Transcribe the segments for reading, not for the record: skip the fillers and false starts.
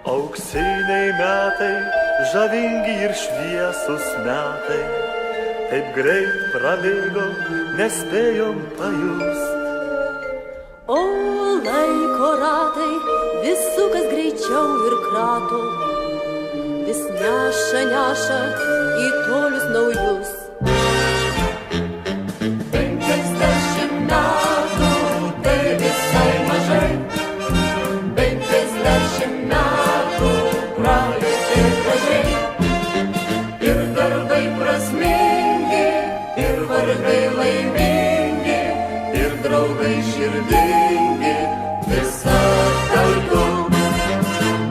Auksiniai metai, žavingi ir šviesus metai, taip greit prabėgo, nespėjom pajust. O laiko ratai vis sukas greičiau ir krato, vis neša į tolius naujus. 50 metų, tai visai mažai, 50 metų praeitį gražiai. Ir darbai prasmingi, ir vargai laimingi, ir draugai širdingi, visa kartu.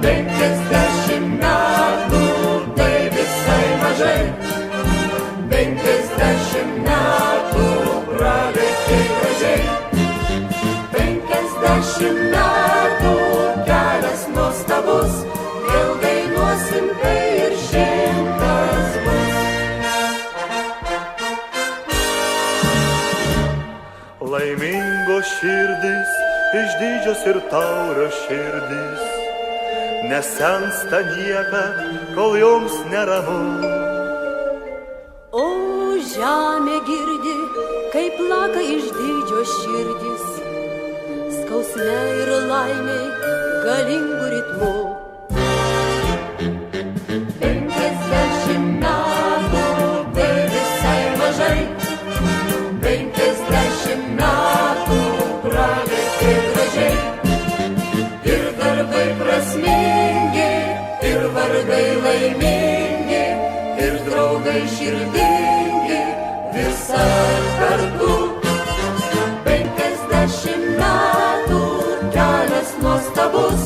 50 metų, tai visai mažai, 50 metų praeitį gražiai. 50 metų kelias nuostabus, vėl dainuosim, tai ir 100 bus. Laimingos širdys, išdidžios ir taurios širdys, nesensta niekad, kol joms neramu. O žemė girdi, kaip plaka išdidžios širdys, skausme ir laimei galingų ritmų. 50 metų, tai visai mažai, 50 metų praeitį gražiai. Ir darbai prasmingi, ir vargai laimingi, ir draugai širdingi, visa kartu. 50 metų kelias nuostabus,